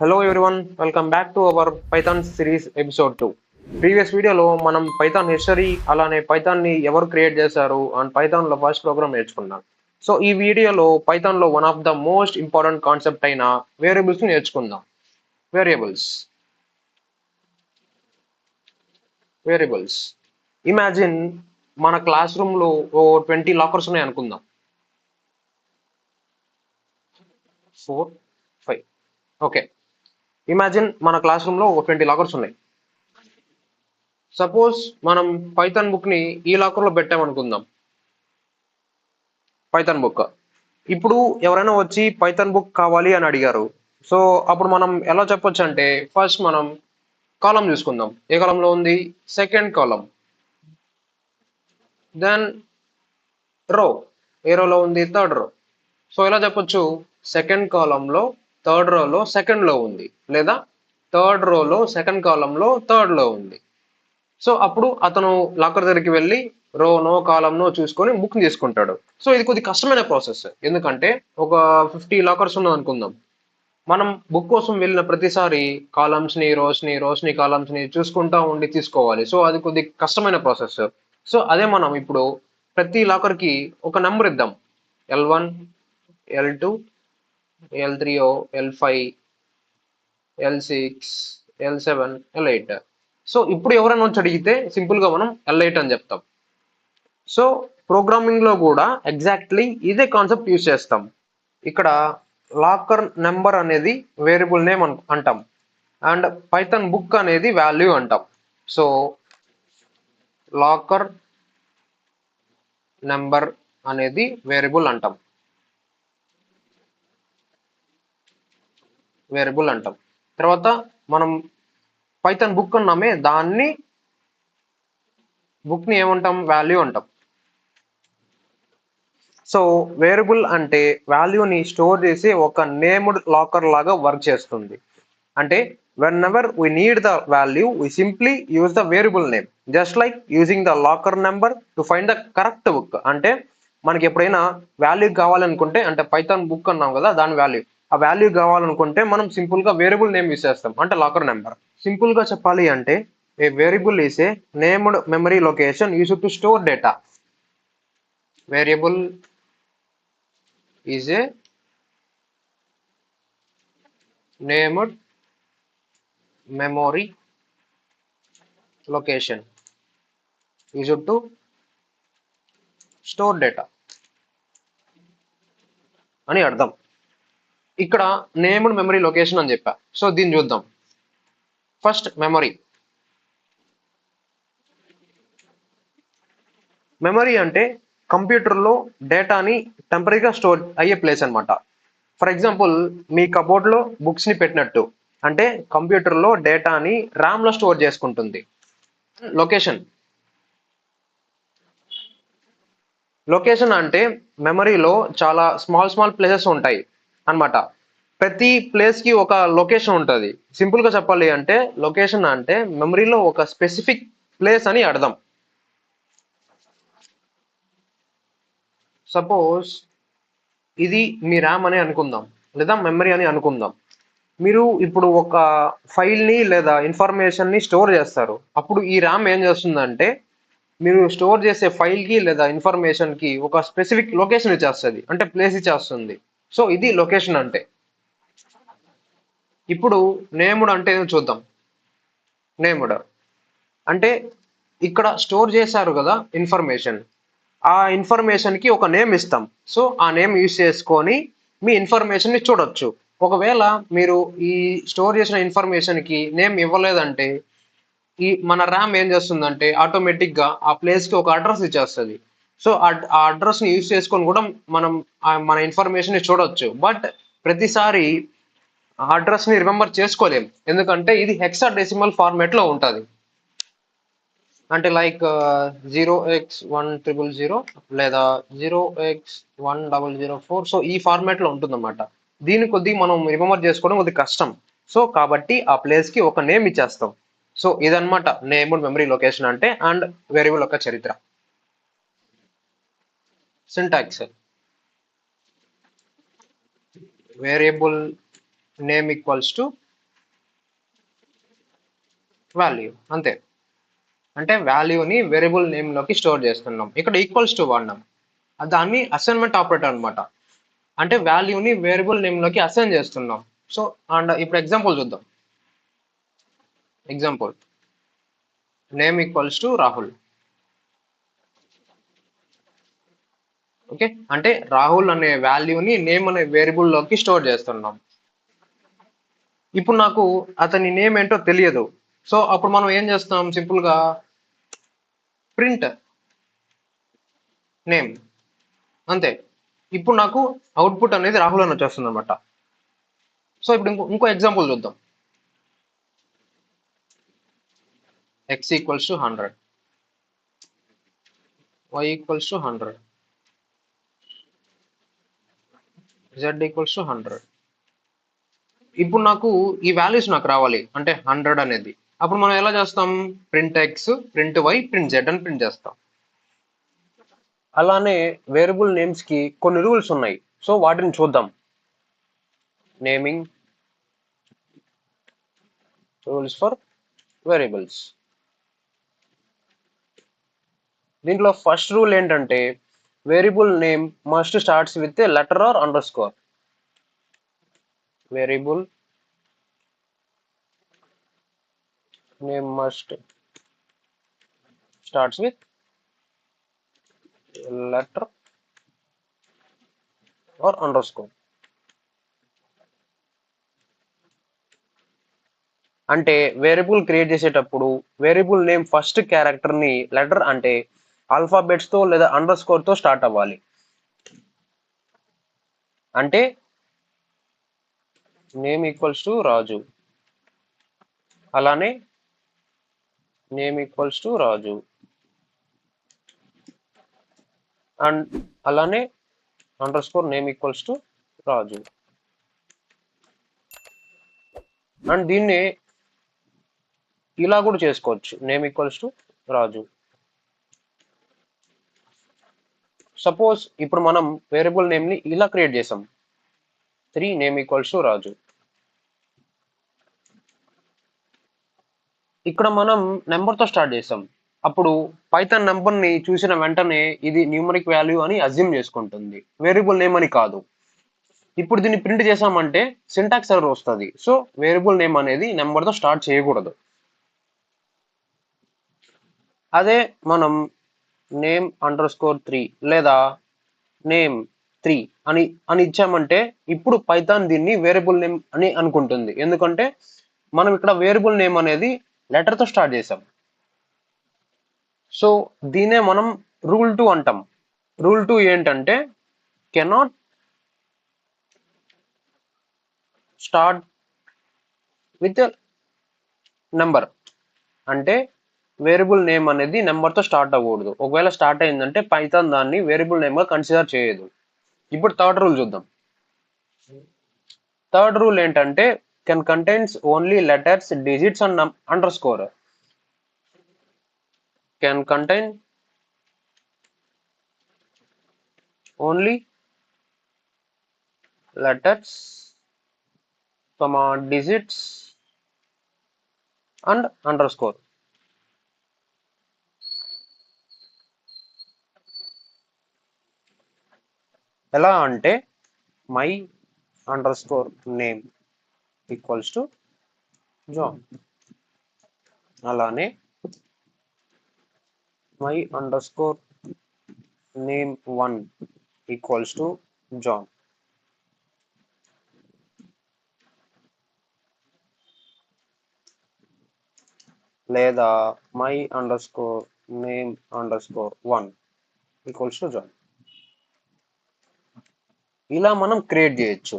Hello everyone, welcome back to our Python series episode 2. Previous వీడియోలో మనం Python history అలానే Python ని ఎవరు క్రియేట్ చేశారు అండ్ పైథాన్ లో ఫస్ట్ ప్రోగ్రామ్ నేర్చుకున్నాం. సో ఈ వీడియోలో పైథాన్ లో one of the most important concept అయిన వేరియబుల్స్ ని నేర్చుకుందాం. వేరియబుల్స్ వేరియబుల్స్ ఇమాజిన్ మన క్లాస్ రూమ్ లో ఓ 20 లాకర్స్ ఉన్నాయి అనుకుందాం. 4 5 ఓకే. ఇమాజిన్ మన క్లాస్ రూమ్ లో ఒక 20 లాకర్స్ ఉన్నాయి. సపోజ్ మనం పైథాన్ బుక్ ని ఈ లాకర్ లో పెట్టామనుకుందాం. పైథాన్ బుక్ ఇప్పుడు ఎవరైనా వచ్చి పైథాన్ బుక్ కావాలి అని అడిగారు. సో అప్పుడు మనం ఎలా చెప్పొచ్చు అంటే ఫస్ట్ మనం కాలం చూసుకుందాం. ఏ కాలంలో ఉంది? Second column. దెన్ రో. ఏ రోలో ఉంది? Third row. సో ఎలా చెప్పొచ్చు? సెకండ్ కాలంలో థర్డ్ రోలో సెకండ్ లో ఉంది, లేదా థర్డ్ రోలో సెకండ్ కాలంలో థర్డ్ లో ఉంది. సో అప్పుడు అతను లాకర్ దగ్గరికి వెళ్ళి రోనో కాలంనో చూసుకొని బుక్ తీసుకుంటాడు. సో ఇది కొద్ది కష్టమైన ప్రాసెస్. ఎందుకంటే ఒక 50 లాకర్స్ ఉన్నది అనుకుందాం. మనం బుక్ కోసం వెళ్ళిన ప్రతిసారి కాలమ్స్ ని రోస్ ని కాలమ్స్ ని చూసుకుంటా ఉండి తీసుకోవాలి. సో అది కొద్ది కష్టమైన ప్రాసెస్. సో అదే మనం ఇప్పుడు ప్రతి లాకర్ కి ఒక నెంబర్ ఇద్దాం. L1, L2, L3, L5, L6, L7, L8. So ఇప్పుడు ఎవరైనా వచ్చి అడిగితే సింపుల్ గా మనం L8 అని చెప్తాం. సో ప్రోగ్రామింగ్ లో కూడా ఎగ్జాక్ట్లీ ఇదే కాన్సెప్ట్ యూజ్ చేస్తాం. ఇక్కడ లాకర్ నెంబర్ అనేది వేరియబుల్ నేమ్ అంటాం, అండ్ పైథాన్ బుక్ అనేది వాల్యూ అంటాం. సో లాకర్ నెంబర్ అనేది వేరియబుల్ అంటాం. తర్వాత మనం పైథాన్ బుక్ అన్నామే, దాన్ని బుక్ ని ఏమంటాం? వాల్యూ అంటాం. సో వేరియబుల్ అంటే వాల్యూని స్టోర్ చేసి ఒక నేమ్డ్ లాకర్ లాగా వర్క్ చేస్తుంది. అంటే when ever we need the value we simply use the variable name, just like using the locker number to find the correct book. అంటే మనకి ఎప్పుడైనా వాల్యూ కావాలనుకుంటే, అంటే పైథాన్ బుక్ అన్నాం కదా, దాని వాల్యూ, ఆ వాల్యూ కావాలనుకుంటే మనం సింపుల్ గా వేరియబుల్ నేమ్ యూజ్ చేస్తాం, అంటే లాకర్ నెంబర్. సింపుల్ గా చెప్పాలి అంటే a variable is a named memory location used to store data. Variable is a named memory location used to store data అని అర్థం. ఇక్కడ నేమ్డ్ మెమరీ లొకేషన్ అని చెప్పా. సో దీన్ని చూద్దాం. First memory. మెమరీ అంటే కంప్యూటర్లో డేటాని టెంపరీగా స్టోర్ అయ్యే ప్లేస్ అనమాట. ఫర్ ఎగ్జాంపుల్ మీ కబోర్డ్లో బుక్స్ని పెట్టినట్టు, అంటే కంప్యూటర్లో డేటాని ర్యామ్లో స్టోర్ చేసుకుంటుంది. లొకేషన్. లొకేషన్ అంటే మెమరీలో చాలా స్మాల్ స్మాల్ ప్లేసెస్ ఉంటాయి అన్నమాట. ప్రతి ప్లేస్ కి ఒక లొకేషన్ ఉంటుంది. సింపుల్ గా చెప్పాలి అంటే లొకేషన్ అంటే మెమరీలో ఒక స్పెసిఫిక్ ప్లేస్ అని అర్థం. సపోజ్ ఇది మీ ర్యామ్ అని అనుకుందాం, లేదా మెమరీ అని అనుకుందాం. మీరు ఇప్పుడు ఒక ఫైల్ ని లేదా ఇన్ఫర్మేషన్ ని స్టోర్ చేస్తారు. అప్పుడు ఈ ర్యామ్ ఏం చేస్తుందంటే మీరు స్టోర్ చేసే ఫైల్ కి లేదా ఇన్ఫర్మేషన్ కి ఒక స్పెసిఫిక్ లొకేషన్ ఇచ్చేస్తుంది, అంటే ప్లేస్ ఇచ్చేస్తుంది. సో ఇది లొకేషన్ అంటే. ఇప్పుడు నేమ్డ్ అంటే ఏదో చూద్దాం. నేమ్డ్ అంటే ఇక్కడ స్టోర్ చేశారు కదా ఇన్ఫర్మేషన్, ఆ ఇన్ఫర్మేషన్ కి ఒక నేమ్ ఇస్తాం. సో ఆ నేమ్ యూజ్ చేసుకొని మీ ఇన్ఫర్మేషన్ ని చూడొచ్చు. ఒకవేళ మీరు ఈ స్టోర్ చేసిన ఇన్ఫర్మేషన్ కి నేమ్ ఇవ్వలేదంటే ఈ మన ర్యామ్ ఏం చేస్తుందంటే ఆటోమేటిక్ గా ఆ ప్లేస్ కి ఒక అడ్రస్ ఇచ్చేస్తుంది. సో ఆ అడ్రస్ ని యూజ్ చేసుకొని కూడా మనం మన ఇన్ఫర్మేషన్ ని చూడొచ్చు. బట్ ప్రతిసారి ఆ అడ్రస్ ని రిమెంబర్ చేసుకోలేం, ఎందుకంటే ఇది హెక్సాడెసిమల్ ఫార్మాట్ లో ఉంటుంది. అంటే లైక్ 0x1000 లేదా 0x1004. సో ఈ ఫార్మాట్ లో ఉంటుందన్నమాట. దీని కొద్ది మనం రిమెంబర్ చేసుకోవడం కొద్ది కష్టం. సో కాబట్టి ఆ ప్లేస్ కి ఒక నేమ్ ఇచ్చేస్తాం. సో ఇదన్నమాట నేమ్డ్ మెమరీ లొకేషన్ అంటే, అండ్ వేరియబుల్ యొక్క చరిత్ర. Syntax. Variable name equals to value అంతే. అంటే వాల్యూని వేరియబుల్ నేమ్లోకి స్టోర్ చేస్తున్నాం. ఇక్కడ ఈక్వల్స్ టు వాడినాం, దాన్ని అసైన్మెంట్ ఆపరేటర్ అనమాట. అంటే వాల్యూని వేరియబుల్ నేమ్లోకి అసైన్ చేస్తున్నాం. సో అండ్ ఇప్పుడు ఎగ్జాంపుల్ చూద్దాం. Example name equals to Rahul. Okay, అంటే రాహుల్ అనే వాల్యూని నేమ్ అనే వేరియబుల్లోకి స్టోర్ చేస్తున్నాం. ఇప్పుడు నాకు అతని నేమ్ ఏంటో తెలియదు. సో అప్పుడు మనం ఏం చేస్తాం, సింపుల్గా ప్రింట్ నేమ్ అంతే. ఇప్పుడు నాకు అవుట్పుట్ అనేది రాహుల్ అని వచ్చేస్తుంది అనమాట. సో ఇప్పుడు ఇంకో ఎగ్జాంపుల్ చూద్దాం. X equals to 100, Y equals to 100, Z equals to 100. ఇప్పుడు నాకు ఈ వాల్యూస్ నాకు రావాలి అంటే 100 అనేది. అప్పుడు మనం ఎలా చేస్తాం, print X, print Y, print Z అని ప్రింట్ చేస్తాం. అలానే వేరియబుల్ నేమ్స్ కి కొన్ని రూల్స్ ఉన్నాయి. సో వాటిని చూద్దాం. Naming rules for variables. దీంట్లో ఫస్ట్ రూల్ ఏంటంటే variable name must starts with a letter or underscore. Variable name must starts with letter or underscore. అంటే వేరియబుల్ క్రియేట్ చేసేటప్పుడు variable name first character ని letter అంటే alphabets తో లేదా under score తో start అవ్వాలి. అంటే నేమ్ ఈక్వల్స్ టు రాజు, అలానే name equals to Raju, and అలానే underscore name equals to Raju. And దీన్ని ఇలా కూడా చేసుకోవచ్చు, name equals to Raju. Suppose ఇప్పుడు మనం వేరియబుల్ నేమ్ ని ఇలా క్రియేట్ చేసాం, 3 నేమ్ ఈక్వల్స్ టు రాజు. ఇక్కడ మనం నెంబర్ తో స్టార్ట్ చేసాం. అప్పుడు పైథాన్ నెంబర్ ని చూసిన వెంటనే ఇది న్యూమరిక్ వాల్యూ అని అజ్యూమ్ చేసుకుంటుంది, వేరియబుల్ నేమ్ అని కాదు. ఇప్పుడు దీన్ని ప్రింట్ చేసామంటే సింటాక్స్ ఎర్రర్ వస్తుంది. సో వేరియబుల్ నేమ్ అనేది నెంబర్ తో స్టార్ట్ చేయకూడదు. అదే మనం నేమ్ అండర్ స్కోర్ 3 లేదా నేమ్ 3 అని అని ఇచ్చామంటే ఇప్పుడు పైథాన్ దీన్ని వేరియబుల్ నేమ్ అని అనుకుంటుంది. ఎందుకంటే మనం ఇక్కడ వేరియబుల్ నేమ్ అనేది లెటర్ తో స్టార్ట్ చేసాం. సో దీనే మనం రూల్ 2 అంటాం. రూల్ 2 ఏంటంటే కెనాట్ స్టార్ట్ విత్ నెంబర్. అంటే వేరియబుల్ నేమ్ అనేది నెంబర్ తో స్టార్ట్ అవ్వకూడదు. ఒకవేళ స్టార్ట్ అయిందంటే పైథాన్ దాన్ని వేరియబుల్ నేమ్ గా కన్సిడర్ చేయదు. ఇప్పుడు థర్డ్ రూల్ చూద్దాం. థర్డ్ రూల్ ఏంటంటే can contains only letters, digits and underscore. Can contain only letters, digits and underscore. ఎలా అంటే my underscore name equals to John, అలానే my underscore name 1 equals to John, లేదా my underscore name underscore 1 equals to John. ఇలా మనం create చేయొచ్చు.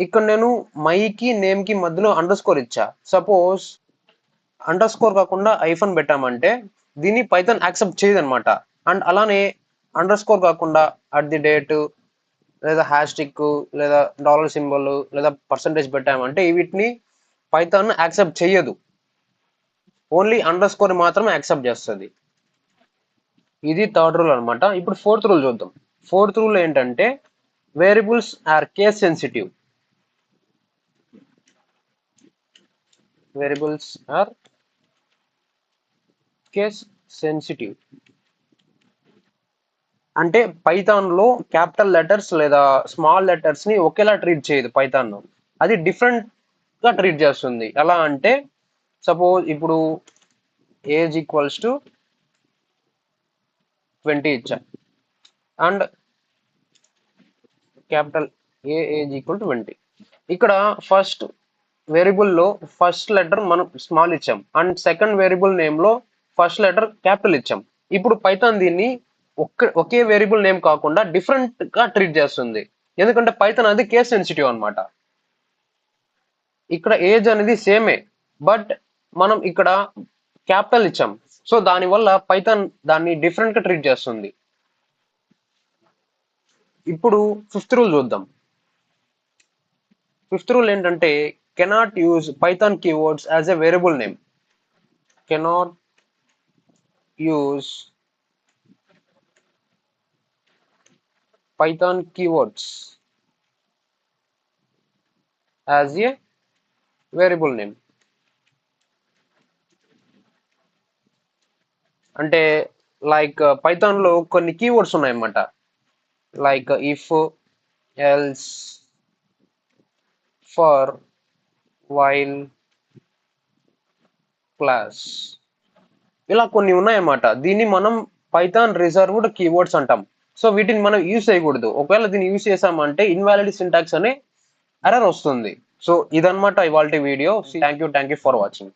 ఇక్కడ నేను మైకి name కి మధ్యలో అండర్ స్కోర్ ఇచ్చా. సపోజ్ అండర్ స్కోర్ కాకుండా ఐఫన్ పెట్టామంటే దీన్ని పైథాన్ యాక్సెప్ట్ చేయదు అనమాట. అండ్ అలానే అండర్ స్కోర్ కాకుండా అట్ ది డేట్ లేదా హ్యాష్ టిక్ లేదా డాలర్ సింబల్ లేదా పర్సంటేజ్ పెట్టామంటే వీటిని పైథాన్ యాక్సెప్ట్ చేయదు. ఓన్లీ అండర్ స్కోర్ మాత్రమే యాక్సెప్ట్ చేస్తుంది. ఇది థర్డ్ రూల్ అనమాట. ఇప్పుడు ఫోర్త్ రూల్ చూద్దాం. ఫోర్త్ రూల్ ఏంటంటే variables are case sensitive. Variables are case sensitive అంటే పైథాన్ లో క్యాపిటల్ లెటర్స్ లేదా స్మాల్ లెటర్స్ ని ఒకేలా ట్రీట్ చేయదు పైథాన్. అది డిఫరెంట్ గా ట్రీట్ చేస్తుంది. ఎలా అంటే సపోజ్ ఇప్పుడు ఏజ్ ఈక్వల్స్ టు 20 ఇచ్చా and capital age equal to 20. ఇక్కడ ఫస్ట్ వేరియబుల్ లో ఫస్ట్ లెటర్ మనం స్మాల్ ఇచ్చాం అండ్ సెకండ్ వేరియబుల్ నేమ్ లో ఫస్ట్ లెటర్ క్యాపిటల్ ఇచ్చాం. ఇప్పుడు పైథాన్ దీన్ని ఒకే వేరియబుల్ నేమ్ కాకుండా డిఫరెంట్ గా ట్రీట్ చేస్తుంది. ఎందుకంటే పైథాన్ అది కేస్ సెన్సిటివ్ అన్నమాట. ఇక్కడ ఏజ్ అనేది సేమే బట్ మనం ఇక్కడ క్యాపిటల్ ఇచ్చాం. సో దానివల్ల పైథాన్ దాన్ని డిఫరెంట్ గా ట్రీట్ చేస్తుంది. ఇప్పుడు ఫిఫ్త్ రూల్ చూద్దాం. ఫిఫ్త్ రూల్ ఏంటంటే cannot use Python keywords as a variable name. Cannot use Python keywords as a variable name. అంటే లైక్ పైథాన్ లో కొన్ని కీవర్డ్స్ ఉన్నాయన్నమాట. Like if, else, for, while, class ఇలా కొన్ని ఉన్నాయన్నమాట. దీన్ని మనం పైథాన్ రిజర్వ్డ్ కీవర్డ్స్ అంటాం. సో వీటిని మనం యూజ్ చేయకూడదు. ఒకవేళ దీన్ని యూజ్ చేసామంటే ఇన్వాలిడ్ సింటాక్స్ అనే ఎర్రర్ వస్తుంది. సో ఇదన్నమాట ఇవాల్టి video. Thank you for watching.